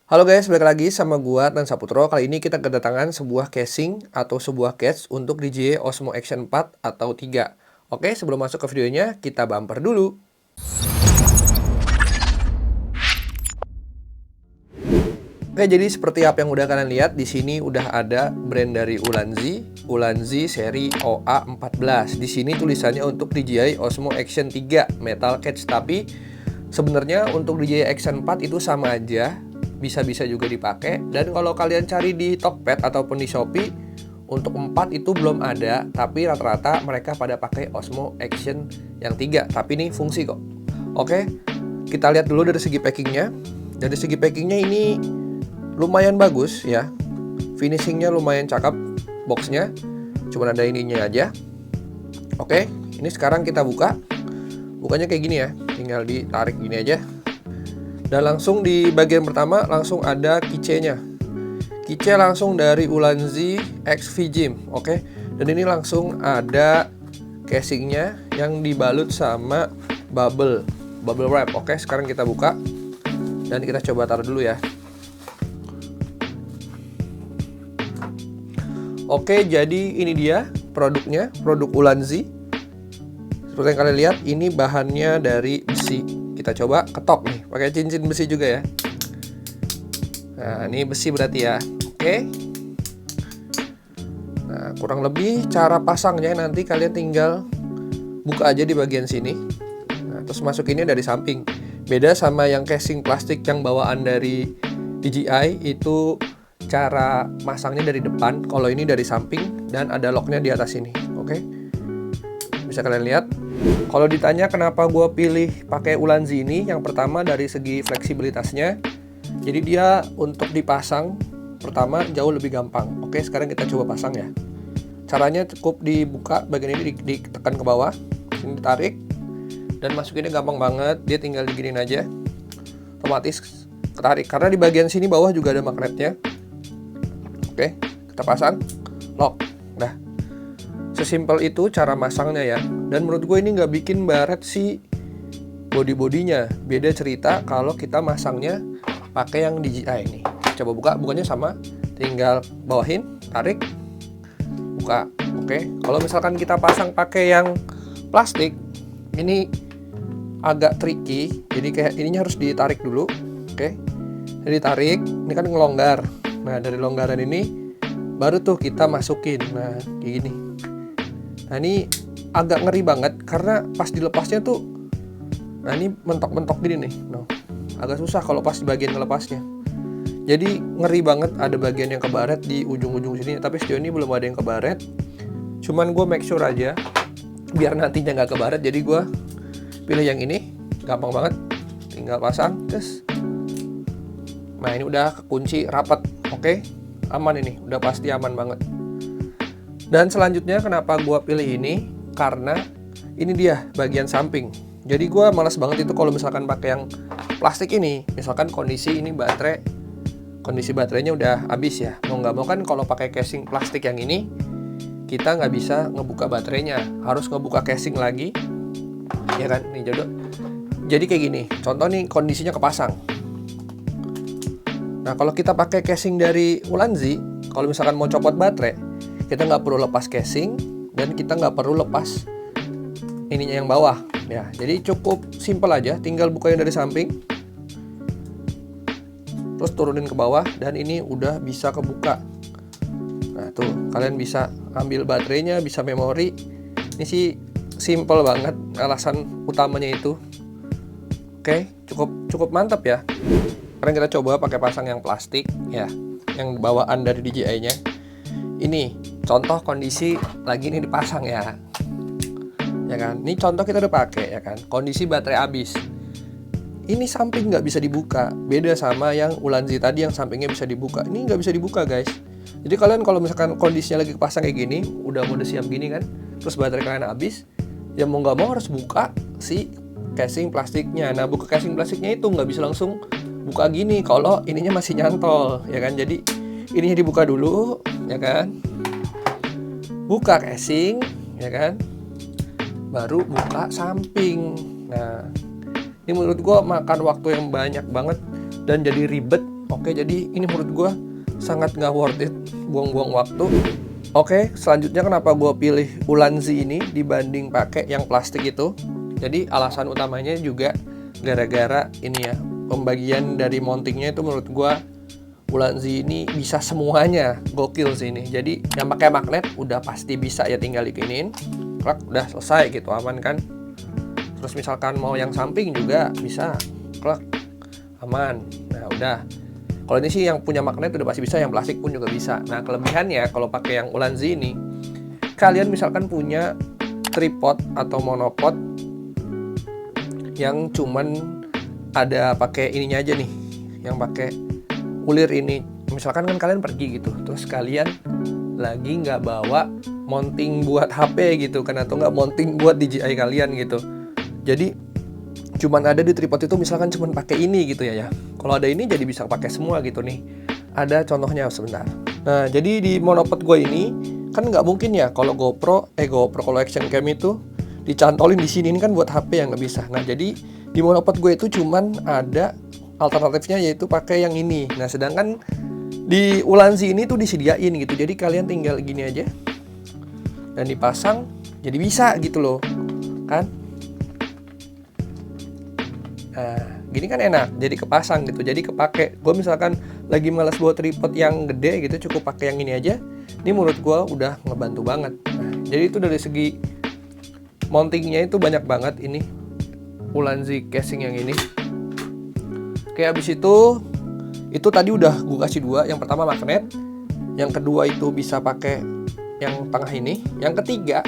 Halo guys, balik lagi sama gua dan Saputro. Kali ini kita kedatangan sebuah casing atau sebuah case untuk DJI Osmo Action 4 atau 3. Oke, sebelum masuk ke videonya, kita bumper dulu. Oke, jadi seperti apa yang udah kalian lihat, di sini udah ada brand dari Ulanzi seri OA14. Di sini tulisannya untuk DJI Osmo Action 3 Metal Cage, tapi sebenarnya untuk DJI Action 4 itu sama aja, bisa-bisa juga dipakai. Dan kalau kalian cari di Tokped ataupun di Shopee, untuk 4 itu belum ada, tapi rata-rata mereka pada pakai Osmo Action yang 3, tapi ini fungsi kok. Oke, kita lihat dulu dari segi packingnya. Dari segi packingnya ini lumayan bagus ya, finishingnya lumayan cakep, boxnya cuma ada ininya aja. Oke, ini sekarang kita bukanya kayak gini ya, tinggal ditarik gini aja. Dan langsung di bagian pertama langsung ada keychainnya. Keychain langsung dari Ulanzi XV Gym. Oke, dan ini langsung ada casingnya yang dibalut sama bubble wrap. Oke, sekarang kita buka dan kita coba taruh dulu ya. Oke, jadi ini dia produknya, produk Ulanzi. Seperti yang kalian lihat, ini bahannya dari besi. Kita coba ketok nih, pakai cincin besi juga ya. Nah, ini besi berarti ya. Oke. Nah, kurang lebih cara pasangnya nanti kalian tinggal buka aja di bagian sini. Nah, terus masukinnya dari samping. Beda sama yang casing plastik yang bawaan dari DJI, itu cara masangnya dari depan. Kalau ini dari samping dan ada locknya di atas sini. Oke, bisa kalian lihat. Kalau ditanya kenapa gue pilih pakai Ulanzi ini, yang pertama dari segi fleksibilitasnya. Jadi dia untuk dipasang pertama jauh lebih gampang. Oke, sekarang kita coba pasang ya. Caranya cukup dibuka bagian ini, ditekan ke bawah, sini ditarik dan masukinnya gampang banget. Dia tinggal diginin aja, otomatis ketarik. Karena di bagian sini bawah juga ada magnetnya. Oke, kita pasang, lock. Nah, sesimpel itu cara masangnya ya. Dan menurut gue ini nggak bikin baret si body-bodinya. Beda cerita kalau kita masangnya pakai yang DJI ini. Coba bukanya sama, tinggal bawahin, tarik, buka. Oke, kalau misalkan kita pasang pakai yang plastik, ini agak tricky. Jadi kayak ininya harus ditarik dulu. Oke, jadi ditarik, ini kan ngelonggar. Nah, dari longgaran ini baru tuh kita masukin. Nah, kayak gini. Nah, ini agak ngeri banget karena pas dilepasnya tuh, nah ini mentok-mentok gini nih. No, agak susah kalau pas di bagian ngelepasnya. Jadi ngeri banget, ada bagian yang kebaret di ujung-ujung sini. Tapi sejauh ini belum ada yang kebaret. Cuman gue make sure aja biar nantinya nggak kebaret. Jadi gue pilih yang ini, gampang banget. Tinggal pasang, terus. Nah, ini udah kekunci rapat. Oke, aman ini, udah pasti aman banget. Dan selanjutnya kenapa gue pilih ini, karena ini dia bagian samping. Jadi gue malas banget itu kalau misalkan pakai yang plastik ini. Misalkan kondisi baterainya udah habis ya. Mau nggak mau kan kalau pakai casing plastik yang ini, kita nggak bisa ngebuka baterainya. Harus ngebuka casing lagi, ya kan? Nih jodoh. Jadi kayak gini, contoh nih kondisinya kepasang. Nah, kalau kita pakai casing dari Ulanzi, kalau misalkan mau copot baterai, kita nggak perlu lepas casing dan kita nggak perlu lepas ininya yang bawah. Ya, jadi cukup simple aja, tinggal bukain dari samping, terus turunin ke bawah dan ini udah bisa kebuka. Nah, tuh kalian bisa ambil baterainya, bisa memori. Ini sih simple banget, alasan utamanya itu. Oke, cukup mantap ya. Sekarang kita coba pakai pasang yang plastik ya, yang bawaan dari DJI-nya. Ini contoh kondisi lagi ini dipasang ya. Ya kan? Ini contoh kita udah pakai ya kan. Kondisi baterai habis. Ini samping nggak bisa dibuka. Beda sama yang Ulanzi tadi yang sampingnya bisa dibuka. Ini nggak bisa dibuka, guys. Jadi kalian kalau misalkan kondisinya lagi kepasang kayak gini, udah mode siap gini kan, terus baterai kalian habis, ya mau nggak mau harus buka si casing plastiknya. Nah, buka casing plastiknya itu nggak bisa langsung buka gini kalau ininya masih nyantol, ya kan? Jadi ininya dibuka dulu, ya kan? Buka casing, ya kan? Baru buka samping. Nah, ini menurut gue makan waktu yang banyak banget dan jadi ribet. Oke, jadi ini menurut gue sangat nggak worth it, buang-buang waktu. Oke, selanjutnya kenapa gue pilih Ulanzi ini dibanding pakai yang plastik itu? Jadi alasan utamanya juga gara-gara ini ya, pembagian dari mountingnya itu menurut gue Ulanzi ini bisa semuanya, gokil sih ini. Jadi yang pakai magnet udah pasti bisa ya, tinggal diginiin, klak, udah selesai gitu, aman kan? Terus misalkan mau yang samping juga bisa, klak, aman. Nah udah. Kalau ini sih yang punya magnet udah pasti bisa, yang plastik pun juga bisa. Nah kelebihannya kalau pakai yang Ulanzi ini, kalian misalkan punya tripod atau monopod yang cuman ada pakai ininya aja nih, yang pakai ulir ini. Misalkan kan kalian pergi gitu, terus kalian lagi nggak bawa mounting buat HP gitu kan, atau nggak mounting buat DJI kalian gitu. Jadi cuman ada di tripod itu misalkan cuman pakai ini gitu ya. Kalau ada ini jadi bisa pakai semua gitu nih. Ada contohnya sebentar. Nah, jadi di monopod gue ini kan nggak mungkin ya kalau kalau action cam itu dicantolin di sini, ini kan buat HP yang nggak bisa. Nah, jadi di monopod gue itu cuman ada alternatifnya yaitu pakai yang ini. Nah, sedangkan di Ulanzi ini tuh disediain gitu. Jadi kalian tinggal gini aja dan dipasang jadi bisa gitu loh. Kan? Nah, gini kan enak, jadi kepasang gitu, jadi kepake. Gue misalkan lagi malas bawa tripod yang gede gitu, cukup pakai yang ini aja. Ini menurut gue udah ngebantu banget. Nah, jadi itu dari segi mountingnya itu banyak banget ini Ulanzi casing yang ini. Oke, habis itu tadi udah gue kasih dua. Yang pertama magnet, yang kedua itu bisa pakai yang tengah ini, yang ketiga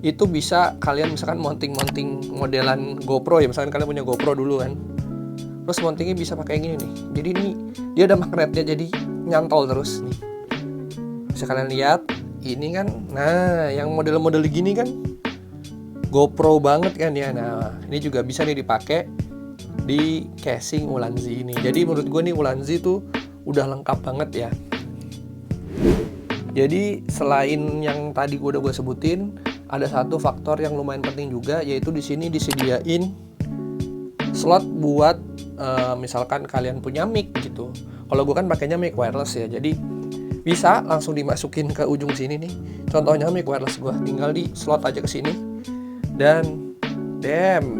itu bisa kalian misalkan mounting modelan GoPro ya, misalkan kalian punya GoPro dulu kan, terus mountingnya bisa pakai yang gini nih. Jadi ini dia ada magnetnya, jadi nyantol terus nih. Bisa kalian lihat ini kan. Nah, yang model-model gini kan GoPro banget kan ya. Nah, ini juga bisa nih dipakai di casing Ulanzi ini. Jadi menurut gue nih Ulanzi tuh udah lengkap banget ya. Jadi selain yang tadi gue sebutin, ada satu faktor yang lumayan penting juga, yaitu di sini disediain slot buat misalkan kalian punya mic gitu. Kalau gue kan pakainya mic wireless ya, jadi bisa langsung dimasukin ke ujung sini nih. Contohnya mic wireless gue, tinggal di slot aja ke sini dan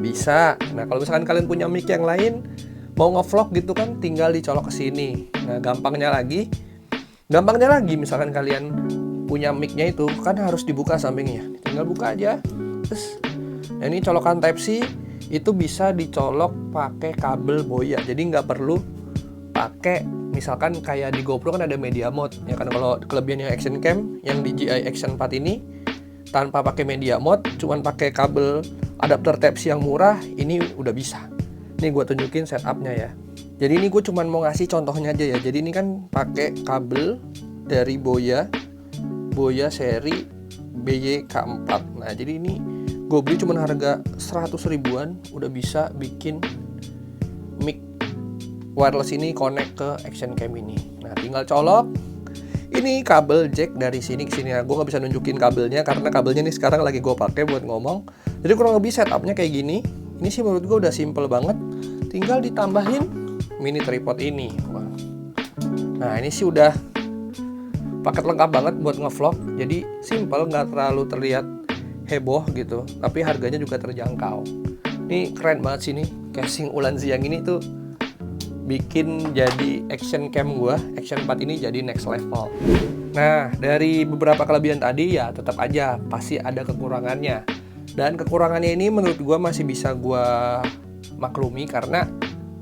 bisa. Nah kalau misalkan kalian punya mic yang lain, mau ngevlog gitu kan, tinggal dicolok ke sini. Nah gampangnya lagi misalkan kalian punya mic-nya itu kan harus dibuka sampingnya, tinggal buka aja. Terus nah ini colokan Type C itu bisa dicolok pakai kabel boya, jadi nggak perlu pakai misalkan kayak di GoPro kan ada media mode ya kan. Kalau kelebihan yang action cam yang DJI Action 4 ini tanpa pakai media mode, cuman pakai kabel adapter Type C yang murah, ini udah bisa. Ini gue tunjukin setupnya ya. Jadi ini gue cuman mau ngasih contohnya aja ya. Jadi ini kan pakai kabel dari Boya seri BYK4. Nah jadi ini gue beli cuman harga 100 ribuan, udah bisa bikin mic wireless ini connect ke action cam ini. Nah tinggal colok. Ini kabel jack dari sini ke sini. Nah, gue nggak bisa nunjukin kabelnya karena kabelnya nih sekarang lagi gue pakai buat ngomong. Jadi kurang lebih setupnya kayak gini. Ini sih menurut gue udah simple banget. Tinggal ditambahin mini tripod ini. Wah. Nah ini sih udah paket lengkap banget buat ngevlog. Jadi simple, nggak terlalu terlihat heboh gitu, tapi harganya juga terjangkau. Ini keren banget sih nih casing Ulanzi yang ini tuh bikin jadi action cam gua Action 4 ini jadi next level. Nah dari beberapa kelebihan tadi ya tetap aja pasti ada kekurangannya. Dan kekurangannya ini menurut gua masih bisa gua maklumi karena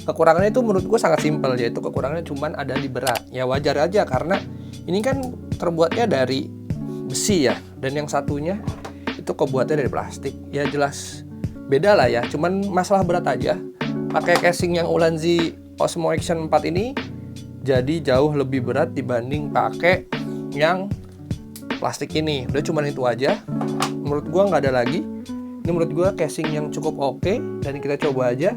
kekurangannya itu menurut gue sangat simpel, yaitu kekurangannya cuman ada di berat. Ya wajar aja karena ini kan terbuatnya dari besi ya, dan yang satunya itu kebuatnya dari plastik. Ya jelas beda lah ya, cuman masalah berat aja. Pakai casing yang Ulanzi Osmo Action 4 ini jadi jauh lebih berat dibanding pakai yang plastik ini. Udah cuman itu aja. Menurut gue nggak ada lagi. Ini menurut gue casing yang cukup oke, dan kita coba aja.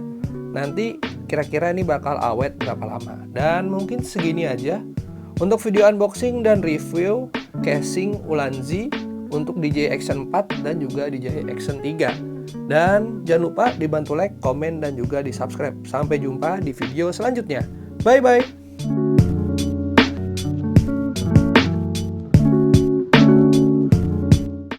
Nanti kira-kira ini bakal awet berapa lama. Dan mungkin segini aja untuk video unboxing dan review casing Ulanzi untuk DJI Action 4 dan juga DJI Action 3. Dan jangan lupa dibantu like, komen, dan juga di subscribe. Sampai jumpa di video selanjutnya. Bye-bye.